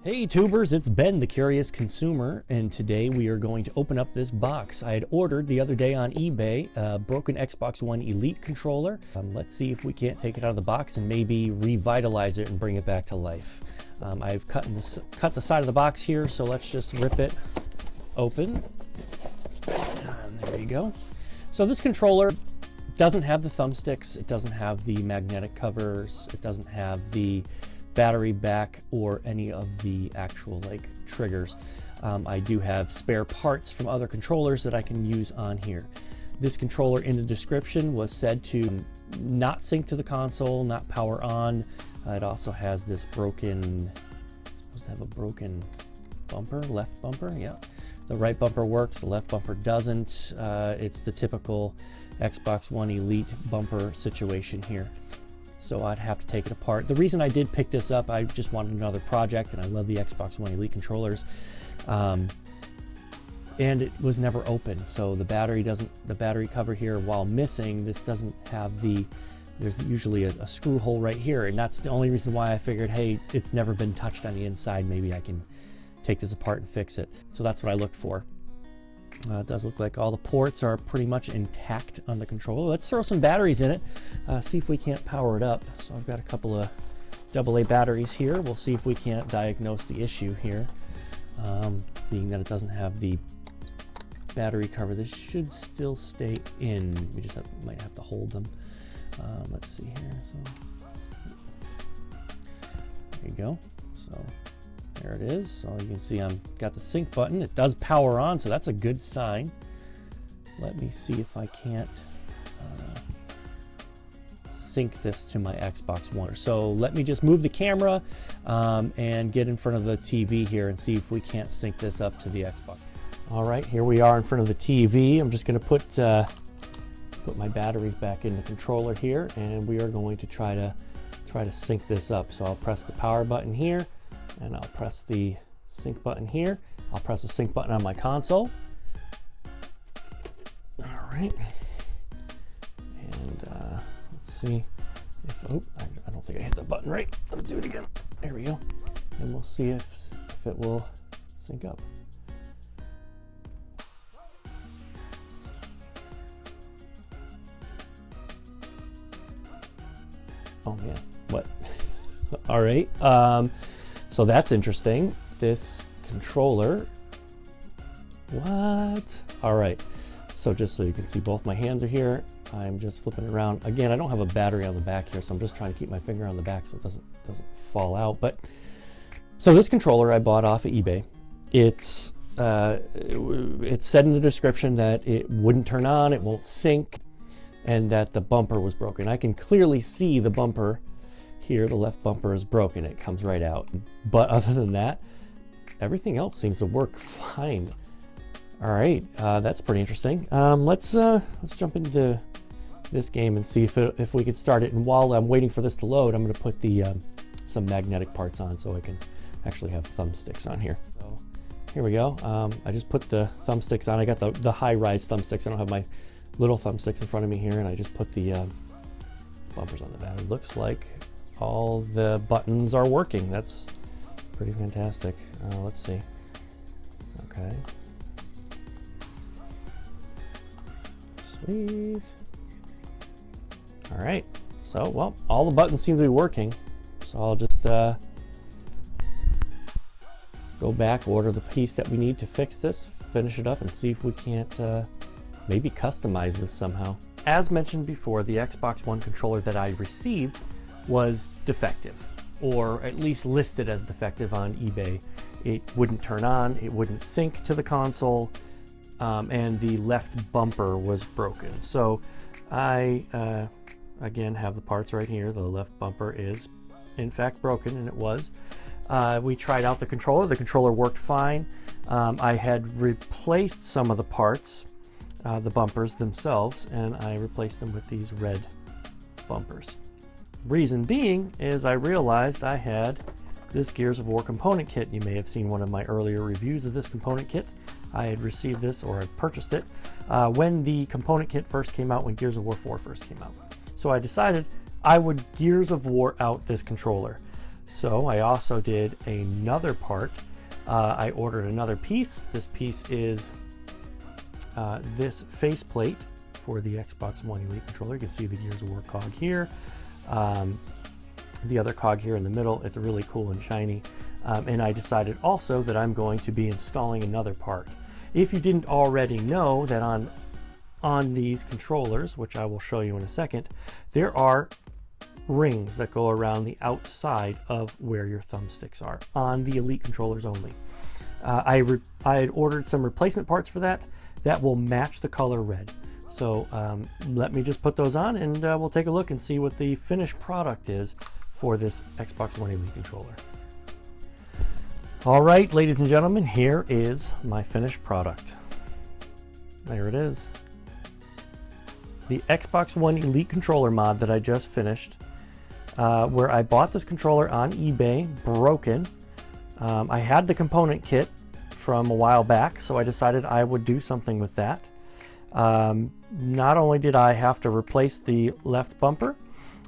Hey tubers, it's Ben the Curious Consumer, and today we are going to open up this box. I had ordered the other day on eBay a broken Xbox One Elite controller. Let's see if we can't take it out of the box and maybe revitalize it and bring it back to life. I've cut the side of the box here, so let's just rip it open. And there you go. So this controller doesn't have the thumbsticks, it doesn't have the magnetic covers, it doesn't have the battery back or any of the actual triggers. I do have spare parts from other controllers that I can use on here. This controller in the description was said to not sync to the console, not power on. It also has this broken, it's supposed to have a broken bumper, left bumper, yeah. The right bumper works, the left bumper doesn't. It's the typical Xbox One Elite bumper situation here. So I'd have to take it apart. The reason I did pick this up, I just wanted another project, and I love the Xbox One Elite controllers. And it was never open, so the battery cover here, while missing, this doesn't have there's usually a screw hole right here, and that's the only reason why I figured, hey, it's never been touched on the inside, maybe I can take this apart and fix it. So that's what I looked for. It does look like all the ports are pretty much intact on the controller. Let's throw some batteries in it, see if we can't power it up. So I've got a couple of AA batteries here. We'll see if we can't diagnose the issue here. Being that it doesn't have the battery cover, this should still stay in. We just might have to hold them. Let's see here. So there you go. So there it is. So you can see I've got the sync button. It does power on, so that's a good sign. Let me see if I can't sync this to my Xbox One. So let me just move the camera and get in front of the TV here and see if we can't sync this up to the Xbox. All right, here we are in front of the TV. I'm just going to put my batteries back in the controller here, and we are going to try to sync this up. So I'll press the power button here, and I'll press the sync button here. I'll press the sync button on my console. All right. And let's see if, I don't think I hit the button right. Let's do it again. There we go. And we'll see if it will sync up. Oh man, what? All right. So that's interesting. This controller, what? All right, so just so you can see, both my hands are here. I'm just flipping it around. Again, I don't have a battery on the back here, so I'm just trying to keep my finger on the back so it doesn't fall out. But so this controller I bought off of eBay. It said in the description that it wouldn't turn on, it won't sync, and that the bumper was broken. I can clearly see the bumper here, the left bumper is broken. It comes right out. But other than that, everything else seems to work fine. All right, that's pretty interesting. Let's jump into this game and see if we could start it. And while I'm waiting for this to load, I'm going to put some magnetic parts on so I can actually have thumbsticks on here. So here we go. I just put the thumbsticks on. I got the high-rise thumbsticks. I don't have my little thumbsticks in front of me here, and I just put the bumpers on the back. It looks like all the buttons are working. That's pretty fantastic. Let's see. Okay. Sweet. All right. So, well, all the buttons seem to be working. So I'll just go back, order the piece that we need to fix this, finish it up, and see if we can't maybe customize this somehow. As mentioned before, the Xbox One controller that I received was defective, or at least listed as defective on eBay. It wouldn't turn on, it wouldn't sync to the console, and the left bumper was broken. So I, again, have the parts right here. The left bumper is in fact broken, and it was. We tried out the controller worked fine. I had replaced some of the parts, the bumpers themselves, and I replaced them with these red bumpers. Reason being is I realized I had this Gears of War component kit. You may have seen one of my earlier reviews of this component kit. I had received this, or had purchased it, when the component kit first came out, when Gears of War 4 first came out. So I decided I would Gears of War out this controller. So I also did another part. I ordered another piece. This piece is this faceplate for the Xbox One Elite controller. You can see the Gears of War cog here. The other cog here in the middle. It's really cool and shiny. And I decided also that I'm going to be installing another part. If you didn't already know that on these controllers, which I will show you in a second, there are rings that go around the outside of where your thumbsticks are on the Elite controllers only. I had ordered some replacement parts for that will match the color red. So let me just put those on, and we'll take a look and see what the finished product is for this Xbox One Elite controller. All right, ladies and gentlemen, here is my finished product. There it is. The Xbox One Elite controller mod that I just finished, where I bought this controller on eBay, broken. I had the component kit from a while back, so I decided I would do something with that. Not only did I have to replace the left bumper,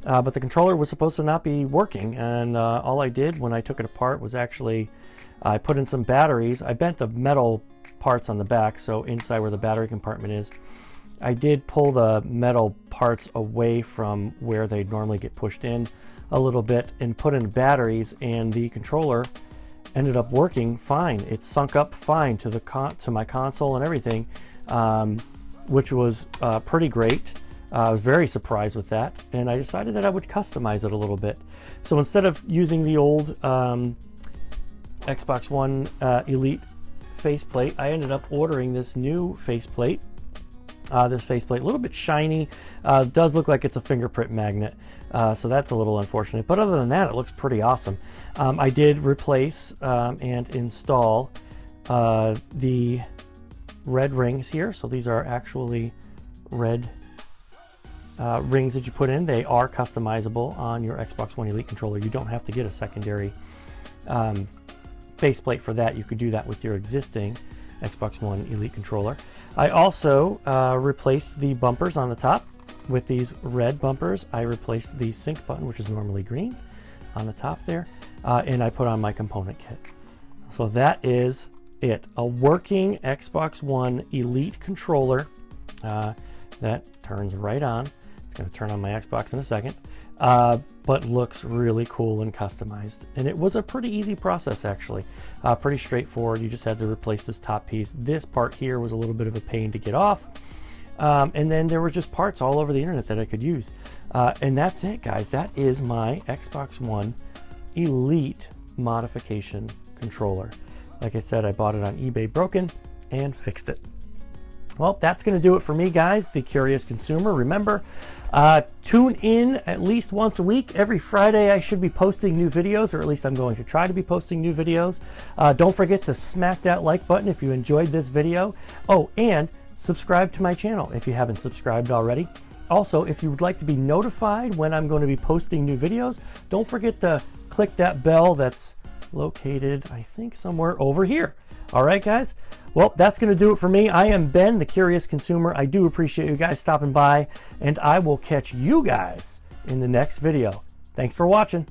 but the controller was supposed to not be working, and all I did when I took it apart was actually I put in some batteries. I bent the metal parts on the back, so inside where the battery compartment is, I did pull the metal parts away from where they normally get pushed in a little bit and put in batteries, and the controller ended up working fine. It sunk up fine to my console and everything, which was pretty great. I was very surprised with that, and I decided that I would customize it a little bit. So instead of using the old Xbox One Elite faceplate, I ended up ordering this new faceplate. This faceplate, a little bit shiny, does look like it's a fingerprint magnet, so that's a little unfortunate. But other than that, it looks pretty awesome. I did replace and install the red rings here. So these are actually red rings that you put in. They are customizable on your Xbox One Elite controller. You don't have to get a secondary faceplate for that. You could do that with your existing Xbox One Elite controller. I also replaced the bumpers on the top with these red bumpers. I replaced the sync button, which is normally green, on the top there, and I put on my component kit. So that is it. A working Xbox One Elite controller that turns right on. It's going to turn on my Xbox in a second, but looks really cool and customized. And it was a pretty easy process, actually. Pretty straightforward. You just had to replace this top piece. This part here was a little bit of a pain to get off. And then there were just parts all over the internet that I could use. And that's it, guys. That is my Xbox One Elite modification controller. Like I said, I bought it on eBay broken and fixed it. Well, that's going to do it for me, guys, the Curious Consumer. Remember, tune in at least once a week. Every Friday I should be posting new videos, or at least I'm going to try to be posting new videos. Don't forget to smack that like button if you enjoyed this video. Oh, and subscribe to my channel if you haven't subscribed already. Also, if you would like to be notified when I'm going to be posting new videos, don't forget to click that bell that's located, I think, somewhere over here. All right, guys. Well, that's going to do it for me. I am Ben, the Curious Consumer. I do appreciate you guys stopping by, and I will catch you guys in the next video. Thanks for watching.